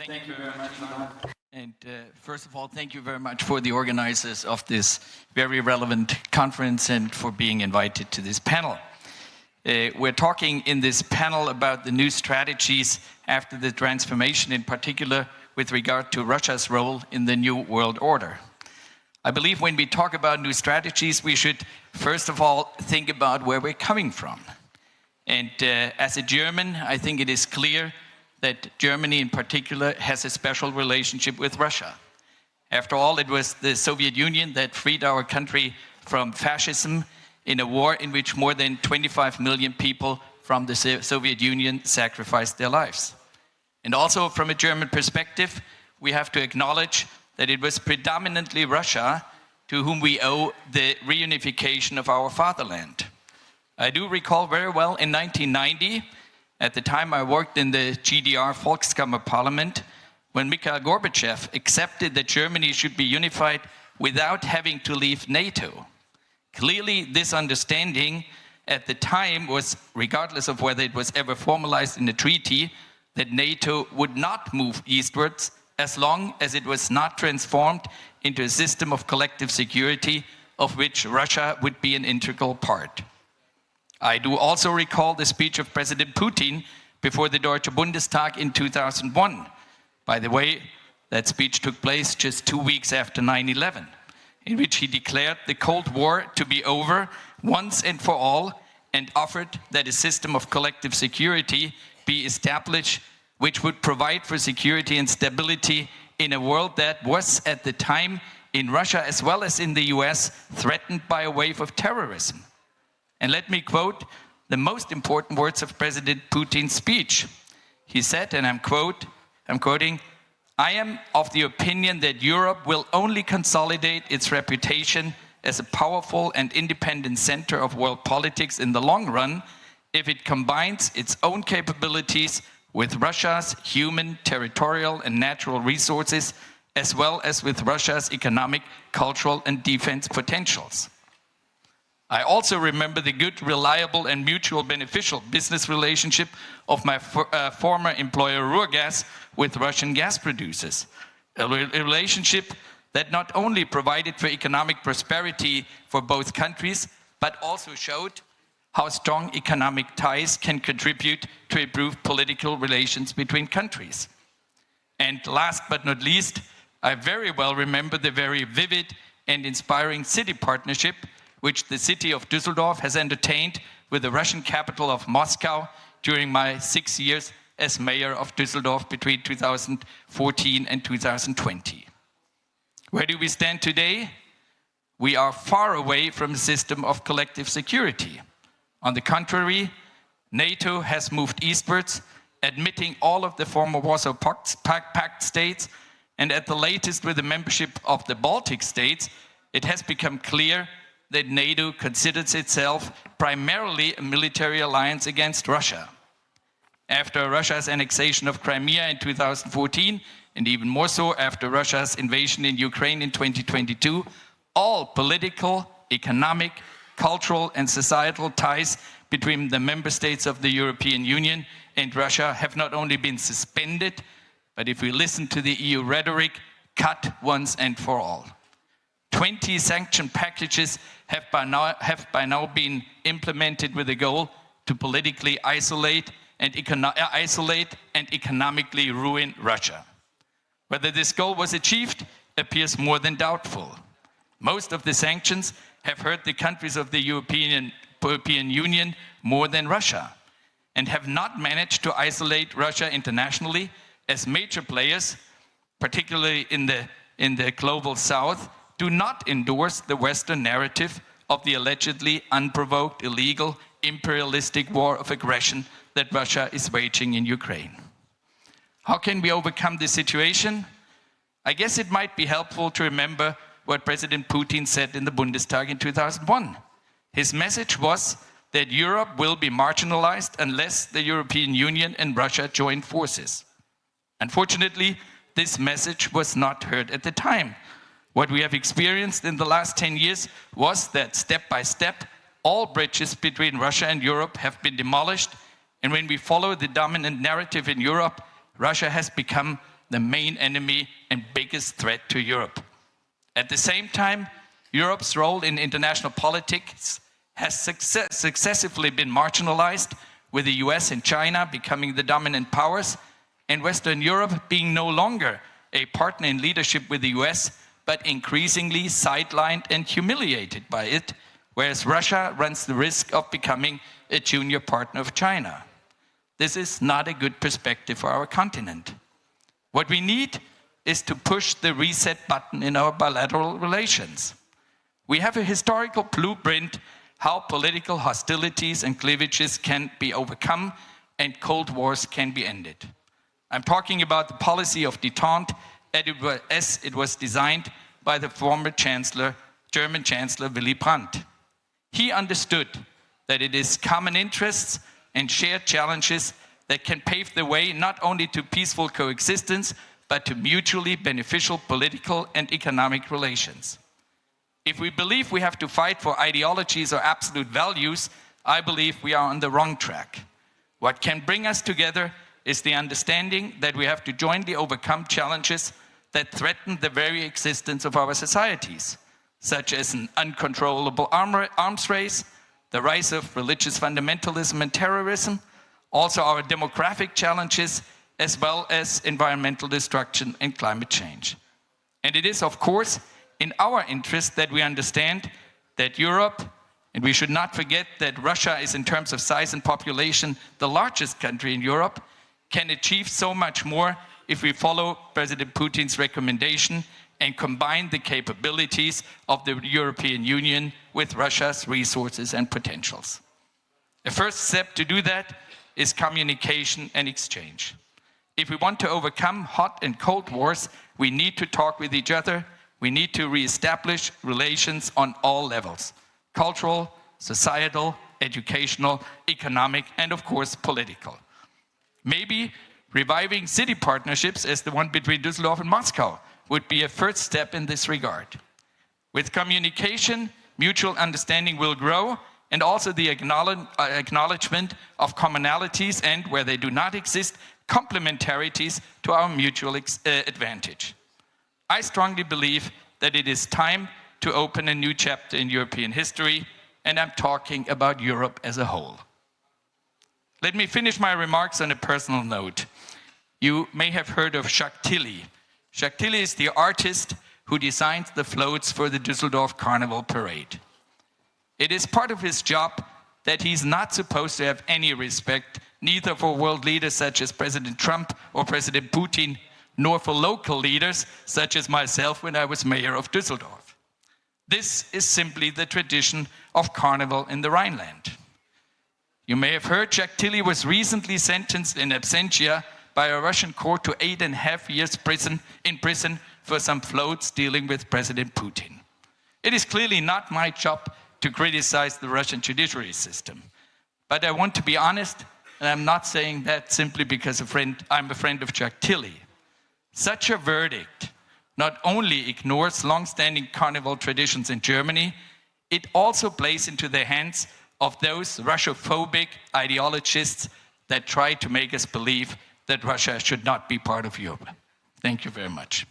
Thank you very much, Ivan. And first of all, thank you very much for the organizers of this very relevant conference and for being invited to this panel. We're talking in this panel about the new strategies after the transformation, in particular with regard to Russia's role in the new world order. I believe when we talk about new strategies, we should first of all think about where we're coming from. And as a German, I think it is clear that Germany in particular has a special relationship with Russia. After all, it was the Soviet Union that freed our country from fascism in a war in which more than 25 million people from the Soviet Union sacrificed their lives. And also from a German perspective, we have to acknowledge that it was predominantly Russia to whom we owe the reunification of our fatherland. I do recall very well in 1990, at the time I worked in the GDR Volkskammer Parliament, when Mikhail Gorbachev accepted that Germany should be unified without having to leave NATO. Clearly, this understanding at the time was, regardless of whether it was ever formalized in a treaty, that NATO would not move eastwards as long as it was not transformed into a system of collective security of which Russia would be an integral part. I do also recall the speech of President Putin before the Deutsche Bundestag in 2001. By the way, that speech took place just 2 weeks after 9/11, in which he declared the Cold War to be over once and for all and offered that a system of collective security be established which would provide for security and stability in a world that was at the time in Russia as well as in the US threatened by a wave of terrorism. And let me quote the most important words of President Putin's speech. He said, and I'm quoting, "I am of the opinion that Europe will only consolidate its reputation as a powerful and independent center of world politics in the long run if it combines its own capabilities with Russia's human, territorial, and natural resources, as well as with Russia's economic, cultural, and defense potentials." I also remember the good, reliable, and mutual beneficial business relationship of my former employer Ruhrgas with Russian gas producers. A relationship that not only provided for economic prosperity for both countries, but also showed how strong economic ties can contribute to improved political relations between countries. And last but not least, I very well remember the very vivid and inspiring city partnership which the city of Düsseldorf has entertained with the Russian capital of Moscow during my 6 years as mayor of Düsseldorf between 2014 and 2020. Where do we stand today? We are far away from a system of collective security. On the contrary, NATO has moved eastwards, admitting all of the former Warsaw Pact states, and at the latest with the membership of the Baltic states, it has become clear that NATO considers itself primarily a military alliance against Russia. After Russia's annexation of Crimea in 2014, and even more so after Russia's invasion in Ukraine in 2022, all political, economic, cultural, and societal ties between the member states of the European Union and Russia have not only been suspended, but if we listen to the EU rhetoric, cut once and for all. 20 sanction packages have by now been implemented with the goal to politically isolate and economically ruin Russia. Whether this goal was achieved appears more than doubtful. Most of the sanctions have hurt the countries of the European Union more than Russia and have not managed to isolate Russia internationally, as major players, particularly in the global south, do not endorse the Western narrative of the allegedly unprovoked, illegal, imperialistic war of aggression that Russia is waging in Ukraine. How can we overcome this situation? I guess it might be helpful to remember what President Putin said in the Bundestag in 2001. His message was that Europe will be marginalized unless the European Union and Russia join forces. Unfortunately, this message was not heard at the time. What we have experienced in the last 10 years was that step by step, all bridges between Russia and Europe have been demolished. And when we follow the dominant narrative in Europe, Russia has become the main enemy and biggest threat to Europe. At the same time, Europe's role in international politics has successively been marginalized, with the US and China becoming the dominant powers, and Western Europe being no longer a partner in leadership with the US, but increasingly sidelined and humiliated by it, whereas Russia runs the risk of becoming a junior partner of China. This is not a good perspective for our continent. What we need is to push the reset button in our bilateral relations. We have a historical blueprint how political hostilities and cleavages can be overcome and Cold Wars can be ended. I'm talking about the policy of détente as it was designed by the former German Chancellor Willy Brandt. He understood that it is common interests and shared challenges that can pave the way not only to peaceful coexistence, but to mutually beneficial political and economic relations. If we believe we have to fight for ideologies or absolute values, I believe we are on the wrong track. What can bring us together is the understanding that we have to jointly overcome challenges that threaten the very existence of our societies, such as an uncontrollable arms race, the rise of religious fundamentalism and terrorism, also our demographic challenges, as well as environmental destruction and climate change. And it is, of course, in our interest that we understand that Europe, and we should not forget that Russia is in terms of size and population the largest country in Europe, can achieve so much more if we follow President Putin's recommendation and combine the capabilities of the European Union with Russia's resources and potentials. The first step to do that is communication and exchange. If we want to overcome hot and cold wars, we need to talk with each other. We need to reestablish relations on all levels: cultural, societal, educational, economic, and of course, political. Maybe reviving city partnerships as the one between Düsseldorf and Moscow would be a first step in this regard. With communication, mutual understanding will grow, and also the acknowledgement of commonalities and, where they do not exist, complementarities to our mutual advantage. I strongly believe that it is time to open a new chapter in European history, and I'm talking about Europe as a whole. Let me finish my remarks on a personal note. You may have heard of Jacques Tilly. Jacques Tilly is the artist who designed the floats for the Düsseldorf Carnival Parade. It is part of his job that he's not supposed to have any respect, neither for world leaders such as President Trump or President Putin, nor for local leaders such as myself when I was mayor of Düsseldorf. This is simply the tradition of Carnival in the Rhineland. You may have heard Jacques Tilly was recently sentenced in absentia by a Russian court to 8.5 years in prison for some floats dealing with President Putin. It is clearly not my job to criticize the Russian judiciary system. But I want to be honest, and I'm not saying that simply because I'm a friend of Jacques Tilly. Such a verdict not only ignores long-standing carnival traditions in Germany, it also plays into the hands of those Russophobic ideologists that try to make us believe that Russia should not be part of Europe. Thank you very much.